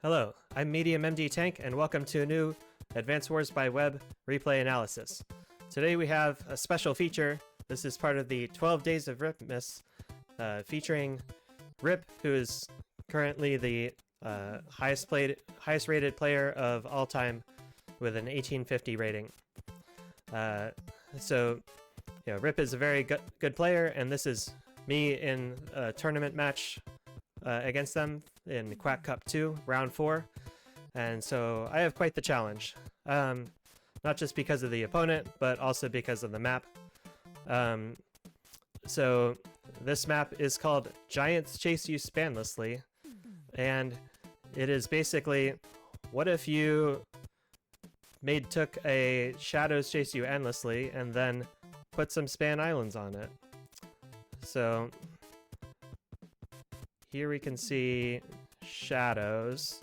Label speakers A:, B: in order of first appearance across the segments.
A: Hello, I'm Medium MD Tank, and welcome to a new Advanced Wars by Web replay analysis. Today we have a special feature. This is part of the 12 Days of Ripmas, featuring Rip, who is currently the highest rated player of all time with an 1850 rating. Rip is a very good player, and this is me in a tournament match against them in Quack Cup 2, Round 4. And so I have quite the challenge. Not just because of the opponent, but also because of the map. So this map is called Giants Chase You Spanlessly. And it is basically, what if you took a Shadows Chase You Endlessly and then put some span islands on it? So here we can see shadows,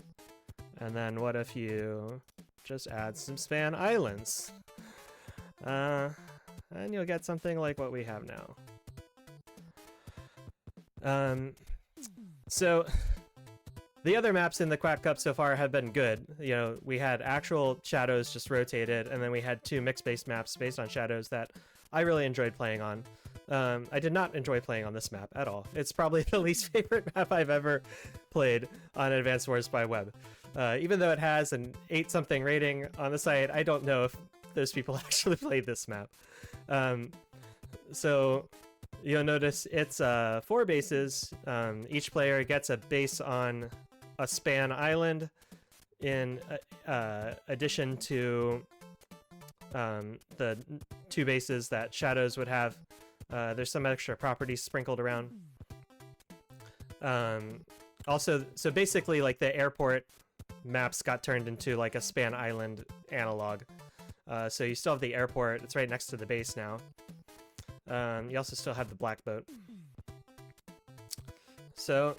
A: and then what if you just add some span islands? And you'll get something like what we have now. So the other maps in the Quack Cup so far have been good. You know, we had actual shadows just rotated, and then we had two mix-based maps based on shadows that I really enjoyed playing on. I did not enjoy playing on this map at all. It's probably the least favorite map I've ever played on Advanced Wars by Web. Even though it has an 8-something rating on the site, I don't know if those people actually played this map. So you'll notice it's 4 bases. Each player gets a base on a span island in addition to the 2 bases that shadows would have. There's some extra properties sprinkled around. Also, so basically, like, the airport maps got turned into like a span island analog. So you still have the airport. It's right next to the base now. You also still have the black boat. So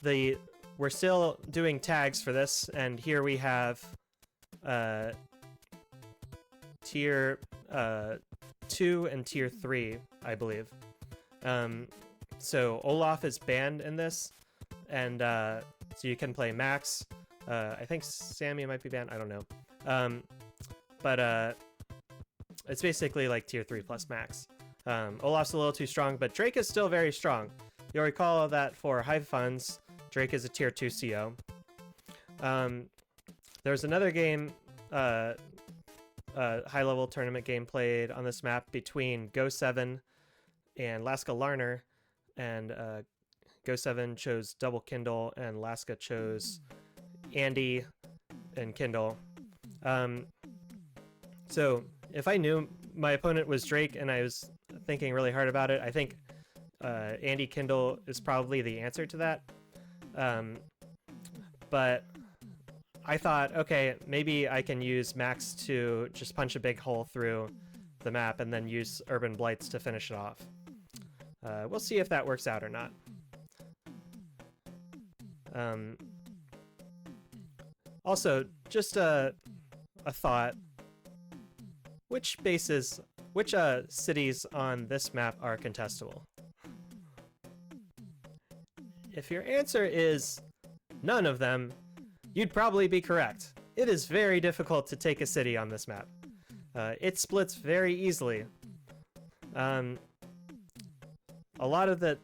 A: we're still doing tags for this, and here we have tier 2 and tier 3, I believe. So Olaf is banned in this, and so you can play Max. I think Sammy might be banned, I don't know. But it's basically like tier 3 plus Max. Olaf's a little too strong, but Drake is still very strong. You'll recall that for Hive Funds, Drake is a tier 2 CO. There's another game, high-level tournament game played on this map between Go7 and Laska Larner, and Go7 chose Double Kindle, and Laska chose Andy and Kindle. So if I knew my opponent was Drake and I was thinking really hard about it, I think Andy Kindle is probably the answer to that. But I thought, okay, maybe I can use Max to just punch a big hole through the map and then use Urban Blights to finish it off. We'll see if that works out or not. Also, just a thought. Which cities on this map are contestable? If your answer is none of them, you'd probably be correct. It is very difficult to take a city on this map. It splits very easily. A lot of the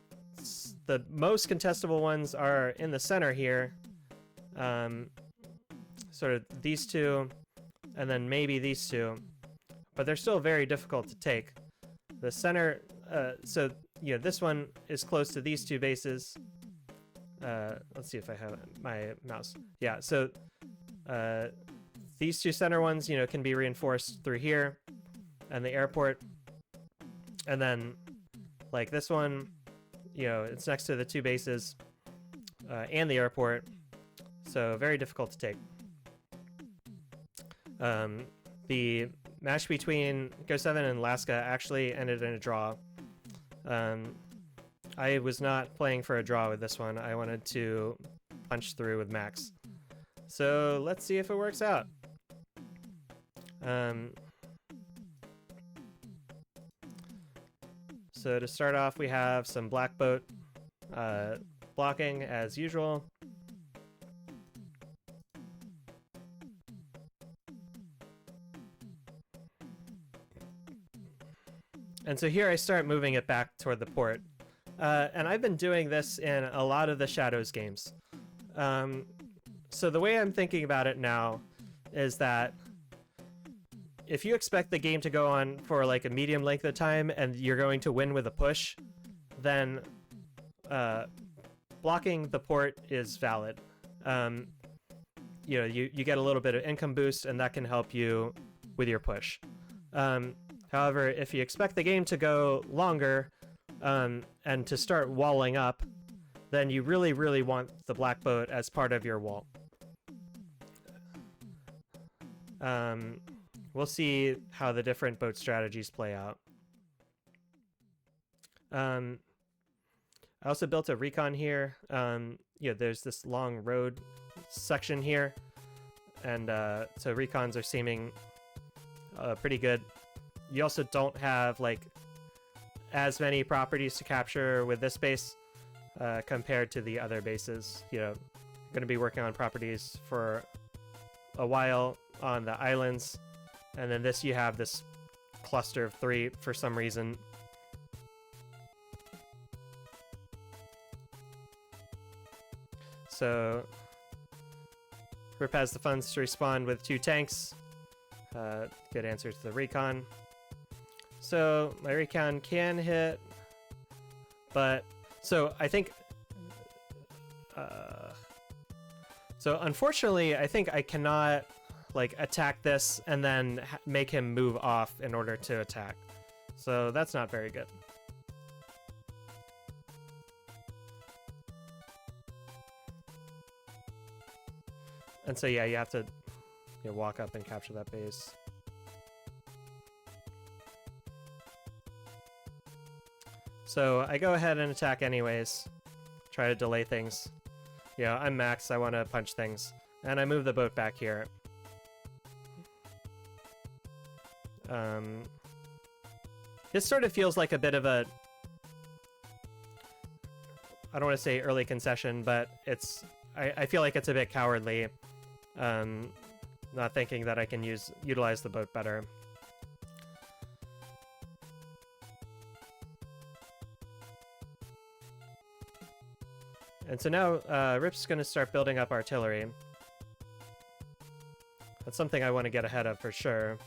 A: most contestable ones are in the center here. Sort of these two, and then maybe these two. But they're still very difficult to take. The center, so, you know, this one is close to these 2 bases. Let's see if I have my mouse. Yeah, so these 2 center ones, you know, can be reinforced through here and the airport. And then, like, this one, you know, it's next to the 2 bases and the airport. So very difficult to take. The match between Go7 and Laska actually ended in a draw. I was not playing for a draw with this one. I wanted to punch through with Max. So let's see if it works out. So to start off, we have some black boat blocking as usual. And so here I start moving it back toward the port. And I've been doing this in a lot of the Shadows games. So the way I'm thinking about it now is that if you expect the game to go on for like a medium length of time and you're going to win with a push, then blocking the port is valid. You know, you get a little bit of income boost, and that can help you with your push. However, if you expect the game to go longer and to start walling up, then you really, really want the black boat as part of your wall. We'll see how the different boat strategies play out. I also built a recon here. You know, there's this long road section here, and so recons are seeming pretty good. You also don't have like as many properties to capture with this base compared to the other bases. You know, you're going to be working on properties for a while on the islands, and then this you have this cluster of 3 for some reason. So Rip has the funds to respawn with 2 tanks. Good answer to the recon. So my recon can hit, but so I think so unfortunately I think I cannot like attack this and then make him move off in order to attack. So that's not very good. And so yeah, you have to walk up and capture that base. So I go ahead and attack anyways. Try to delay things. Yeah, I'm max, I want to punch things. And I move the boat back here. This sort of feels like a bit of a... I don't want to say early concession, but it's... I feel like it's a bit cowardly. Not thinking that I can utilize the boat better. And so now Rip's going to start building up artillery. That's something I want to get ahead of for sure.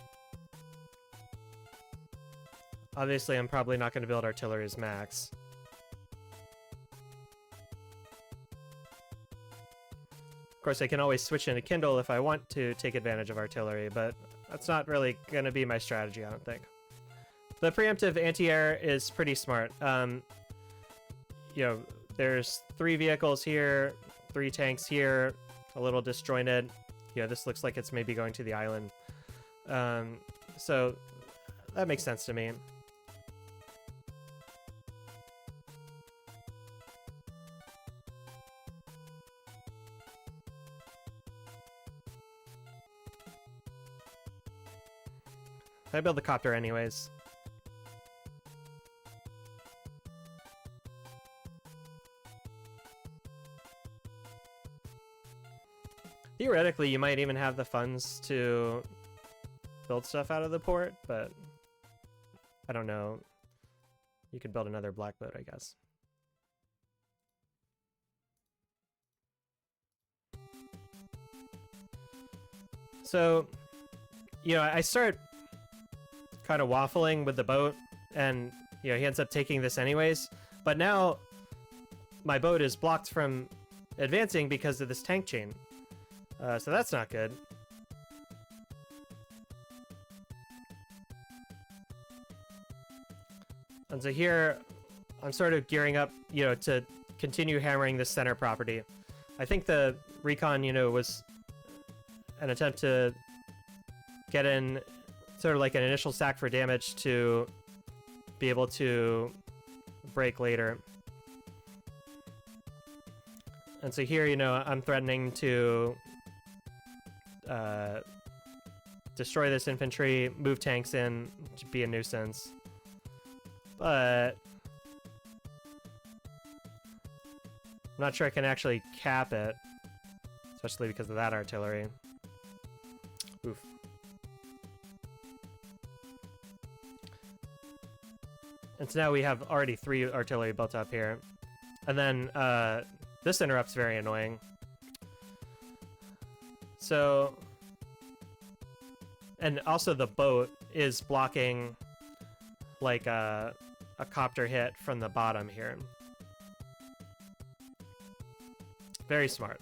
A: Obviously, I'm probably not going to build artillery as max. Of course, I can always switch into Kindle if I want to take advantage of artillery, but that's not really going to be my strategy, I don't think. The preemptive anti-air is pretty smart. You know, there's 3 vehicles here, 3 tanks here, a little disjointed. Yeah, this looks like it's maybe going to the island. So that makes sense to me. I build the copter anyways. Theoretically, you might even have the funds to build stuff out of the port, but I don't know. You could build another black boat, I guess. So, you know, I start kind of waffling with the boat, and, you know, he ends up taking this anyways. But now my boat is blocked from advancing because of this tank chain. So that's not good. And so here, I'm sort of gearing up, you know, to continue hammering this center property. I think the recon, you know, was an attempt to get in sort of like an initial stack for damage to be able to break later. And so here, you know, I'm threatening to destroy this infantry, move tanks in, to be a nuisance. But I'm not sure I can actually cap it, especially because of that artillery. Oof. And so now we have already 3 artillery built up here. And then this interrupt's very annoying. So, and also the boat is blocking like a copter hit from the bottom here. Very smart.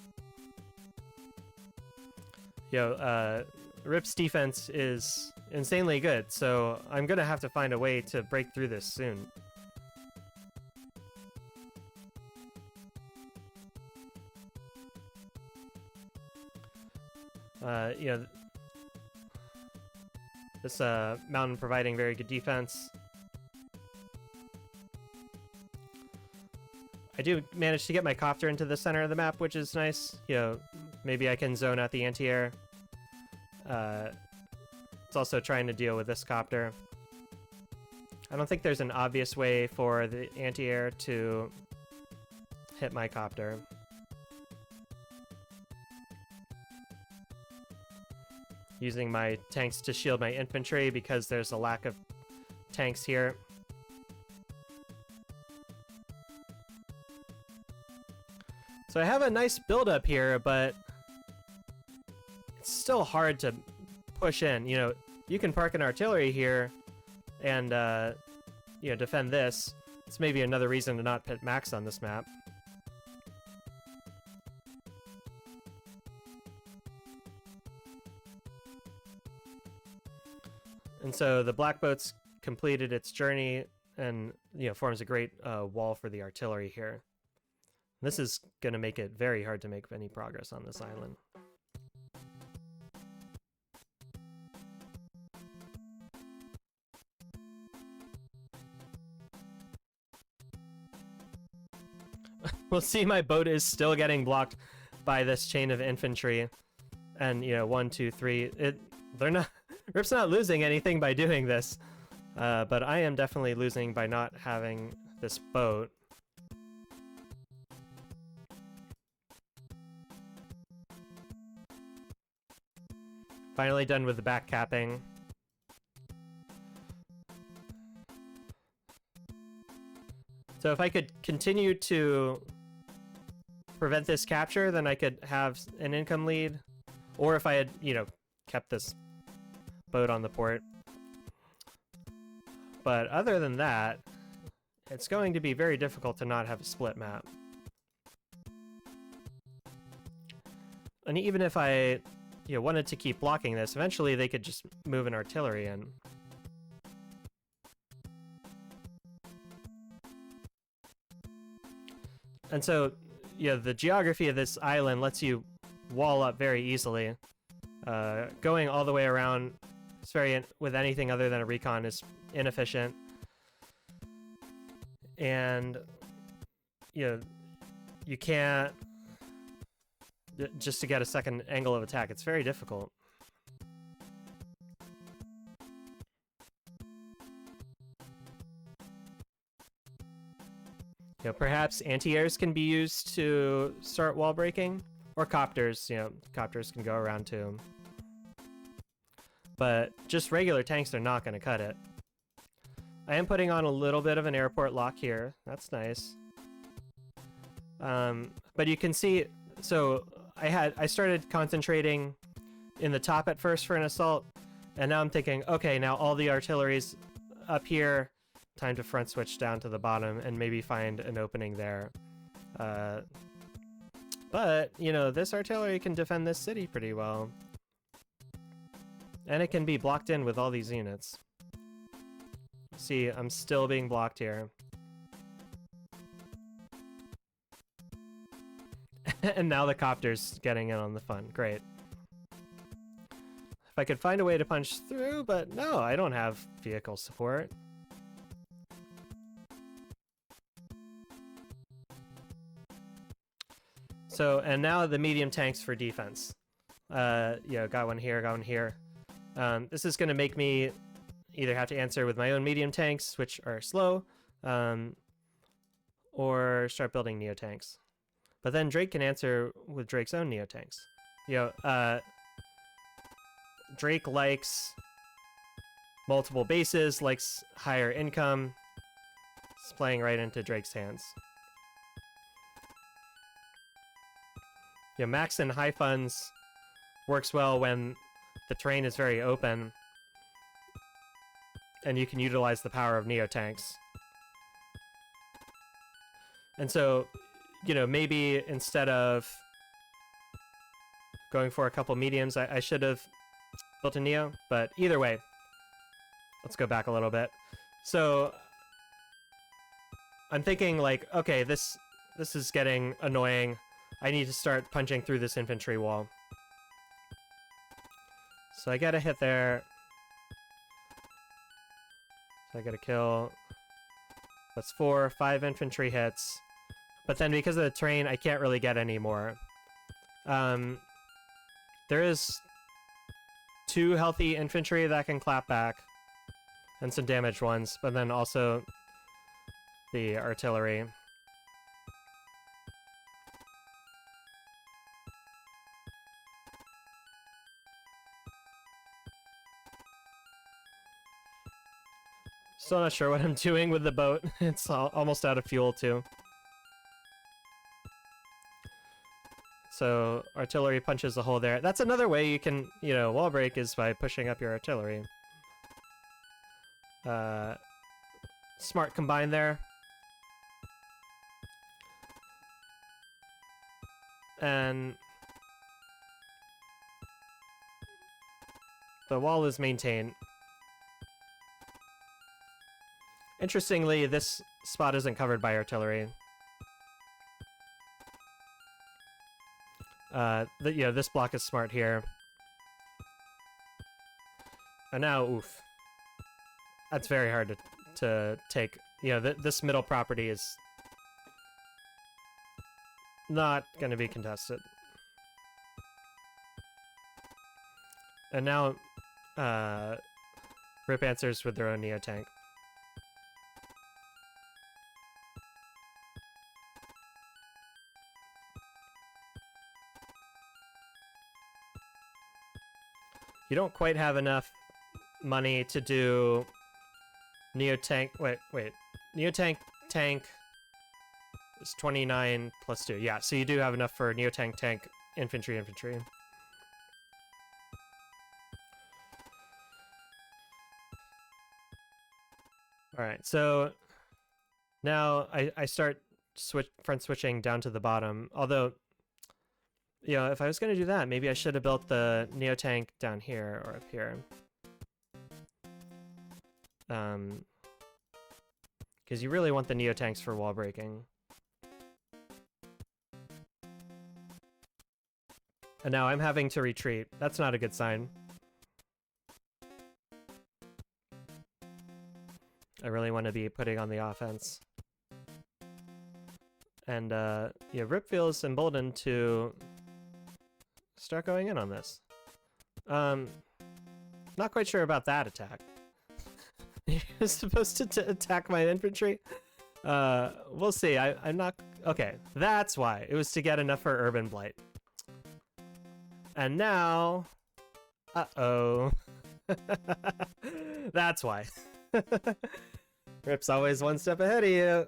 A: Yo, Rip's defense is insanely good, so I'm gonna have to find a way to break through this soon. You know, this mountain providing very good defense. I do manage to get my copter into the center of the map, which is nice. You know, maybe I can zone out the anti-air. It's also trying to deal with this copter. I don't think there's an obvious way for the anti-air to hit my copter. Using my tanks to shield my infantry because there's a lack of tanks here. So I have a nice build-up here, but it's still hard to push in. You know, you can park an artillery here and, you know, defend this. It's maybe another reason to not put max on this map. And so the black boat's completed its journey and, you know, forms a great wall for the artillery here. This is going to make it very hard to make any progress on this island. We'll see, my boat is still getting blocked by this chain of infantry. And, you know, 1, 2, 3, they're not... Rip's not losing anything by doing this, but I am definitely losing by not having this boat. Finally done with the back capping. So if I could continue to prevent this capture, then I could have an income lead. Or if I had, you know, kept this boat on the port. But other than that, it's going to be very difficult to not have a split map. And even if I, you know, wanted to keep blocking this, eventually they could just move an artillery in. And so, you know, the geography of this island lets you wall up very easily. Going all the way around with anything other than a recon is inefficient. And, you know, you can't... Just to get a second angle of attack, it's very difficult. You know, perhaps anti-airs can be used to start wall breaking, or copters. You know, copters can go around too. But just regular tanks are not going to cut it. I am putting on a little bit of an airport lock here. That's nice. But you can see, so I started concentrating in the top at first for an assault, and now I'm thinking, okay, now all the artillery's up here. Time to front switch down to the bottom and maybe find an opening there. But, you know, this artillery can defend this city pretty well. And it can be blocked in with all these units. See, I'm still being blocked here. And now the copter's getting in on the fun. Great. If I could find a way to punch through, but no, I don't have vehicle support. So, and now the medium tanks for defense. Yeah, got one here, got one here. This is going to make me either have to answer with my own medium tanks, which are slow, or start building neo-tanks. But then Drake can answer with Drake's own neo-tanks. You know, Drake likes multiple bases, likes higher income, It's playing right into Drake's hands. Yeah, max and high funds works well when the terrain is very open and you can utilize the power of Neo tanks. And so, you know, maybe instead of going for a couple mediums, I should have built a Neo, but either way, let's go back a little bit. So I'm thinking like, okay, this is getting annoying. I need to start punching through this infantry wall. So I get a hit there. So I get a kill. That's 4, 5 infantry hits. But then because of the terrain, I can't really get any more. There is 2 healthy infantry that can clap back. And some damaged ones, but then also the artillery. Still not sure what I'm doing with the boat. It's almost out of fuel, too. So, artillery punches a hole there. That's another way you can, you know, wall break is by pushing up your artillery. Smart combine there. And the wall is maintained. Interestingly, this spot isn't covered by artillery. You know, this block is smart here. And now, oof. That's very hard to take. You know, this middle property is not going to be contested. And now, Rip answers with their own Neo tank. You don't quite have enough money to do Neo tank. Wait. Neo tank is 29 plus 2. Yeah, so you do have enough for Neo tank infantry. Alright, so now I start front switching down to the bottom. Although, you know, if I was going to do that, maybe I should have built the Neo tank down here or up here. Because you really want the Neo tanks for wall breaking. And now I'm having to retreat. That's not a good sign. I really want to be putting on the offense. And, yeah, Rip feels emboldened to start going in on this. Not quite sure about that attack. You're supposed to attack my infantry? We'll see. I'm not... Okay, that's why. It was to get enough for Urban Blight. And now... Uh-oh. That's why. Rip's always one step ahead of you.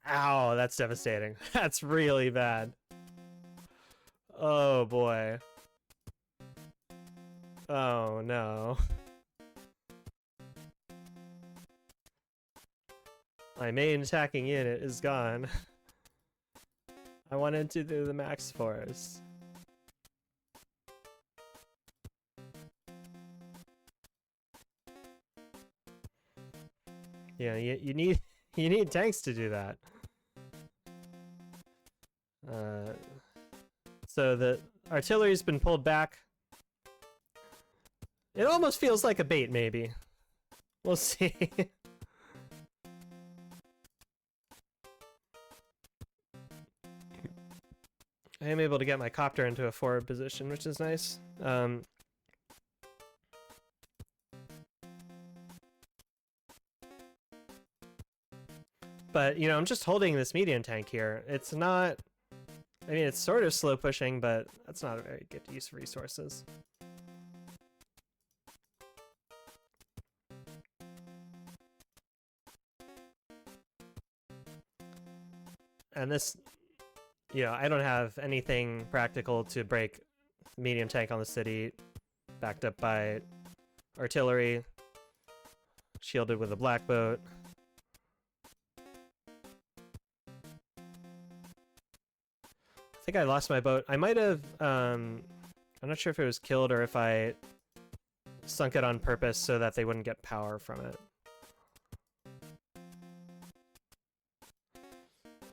A: Ow, that's devastating. That's really bad. Oh boy. Oh no. My main attacking unit is gone. I wanted to do the max force. Yeah, you need tanks to do that. So the artillery's been pulled back. It almost feels like a bait, maybe. We'll see. I am able to get my copter into a forward position, which is nice. But, you know, I'm just holding this medium tank here. It's not... I mean, it's sort of slow pushing, but that's not a very good use of resources. And this, you know, I don't have anything practical to break medium tank on the city, backed up by artillery, shielded with a black boat. I think I lost my boat. I might have, I'm not sure if it was killed or if I sunk it on purpose so that they wouldn't get power from it.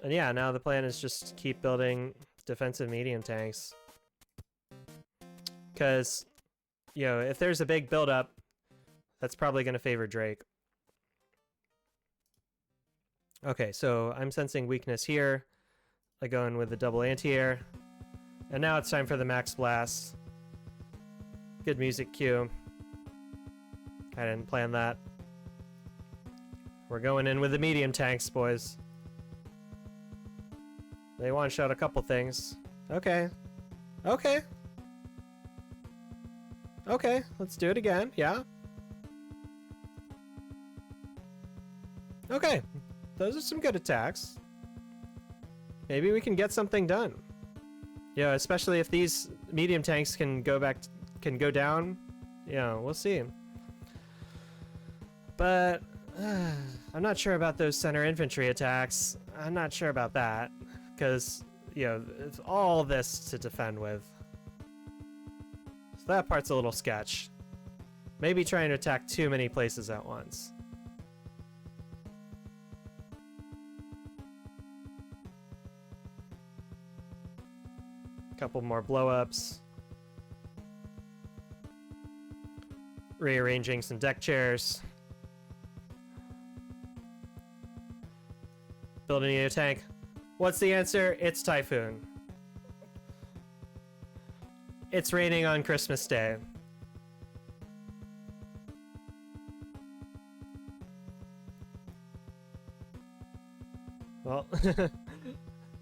A: And yeah, now the plan is just keep building defensive medium tanks. Because, you know, if there's a big buildup, that's probably going to favor Drake. Okay, so I'm sensing weakness here. I go in with the double anti-air. And now it's time for the max blast. Good music cue. I didn't plan that. We're going in with the medium tanks, boys. They one-shot a couple things. Okay. Okay. Okay, let's do it again. Yeah. Okay. Those are some good attacks. Maybe we can get something done. Yeah, especially if these medium tanks can go down. Yeah, we'll see. But I'm not sure about those center infantry attacks. I'm not sure about that. Because, you know, it's all this to defend with. So that part's a little sketch. Maybe trying to attack too many places at once. Couple more blow-ups. Rearranging some deck chairs. Building a new tank. What's the answer? It's Typhoon. It's raining on Christmas Day. Well,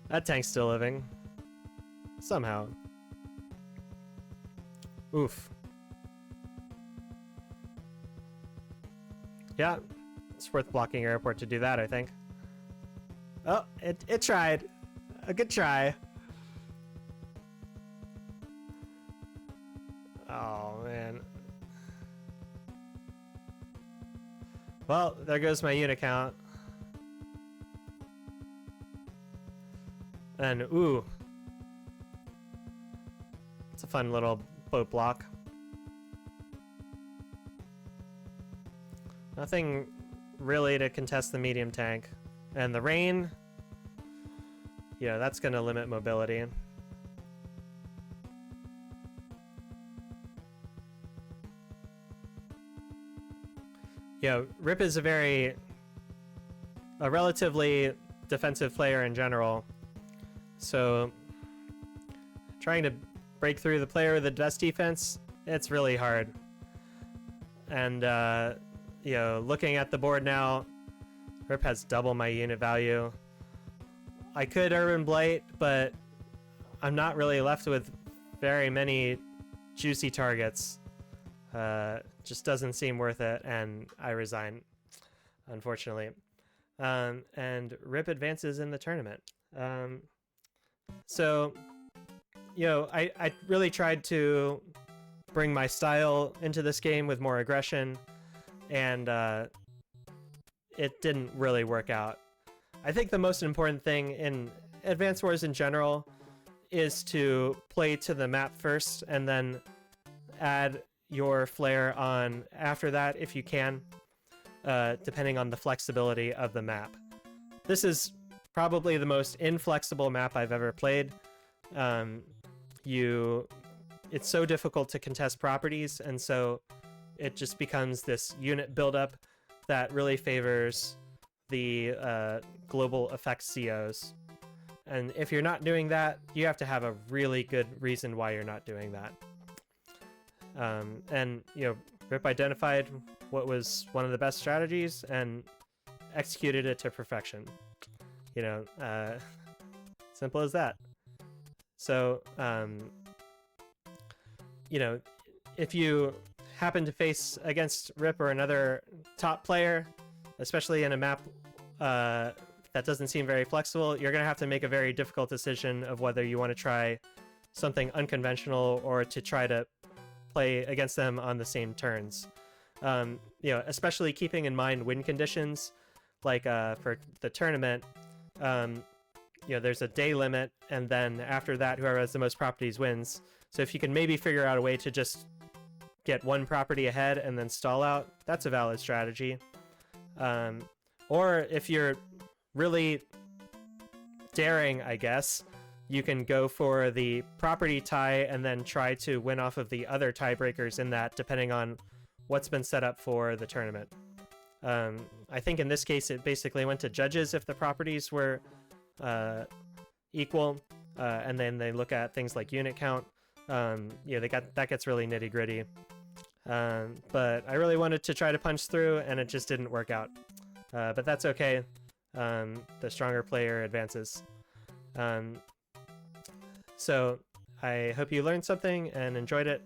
A: that tank's still living. Somehow. Oof. Yeah, it's worth blocking your airport to do that, I think. Oh, it tried. A good try. Oh, man. Well, there goes my unit count. And, ooh. It's a fun little boat block. Nothing really to contest the medium tank. And the rain, yeah, that's going to limit mobility. Yeah, Rip is a relatively defensive player in general. So trying to break through the player with the best defense, it's really hard. And, you know, looking at the board now, Rip has double my unit value. I could Urban Blight, but I'm not really left with very many juicy targets. Just doesn't seem worth it, and I resign, unfortunately. And Rip advances in the tournament. So, you know, I really tried to bring my style into this game with more aggression, and it didn't really work out. I think the most important thing in Advance Wars in general is to play to the map first and then add your flair on after that if you can, depending on the flexibility of the map. This is probably the most inflexible map I've ever played. It's so difficult to contest properties, and so it just becomes this unit buildup that really favors the global effects COs. And if you're not doing that, you have to have a really good reason why you're not doing that. And, you know, Rip identified what was one of the best strategies and executed it to perfection. You know, simple as that. So, you know, if you happen to face against Rip or another top player, especially in a map that that doesn't seem very flexible. You're going to have to make a very difficult decision of whether you want to try something unconventional or to try to play against them on the same turns. You know, especially keeping in mind win conditions, like for the tournament, you know, there's a day limit, and then after that, whoever has the most properties wins. So if you can maybe figure out a way to just get one property ahead and then stall out, that's a valid strategy. Or if you're really daring, I guess, you can go for the property tie and then try to win off of the other tiebreakers in that, depending on what's been set up for the tournament. I think in this case it basically went to judges if the properties were equal, and then they look at things like unit count. Yeah, that gets really nitty gritty. But I really wanted to try to punch through, and it just didn't work out. But that's okay. The stronger player advances. So I hope you learned something and enjoyed it.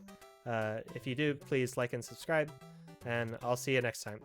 A: If you do, please like and subscribe, and I'll see you next time.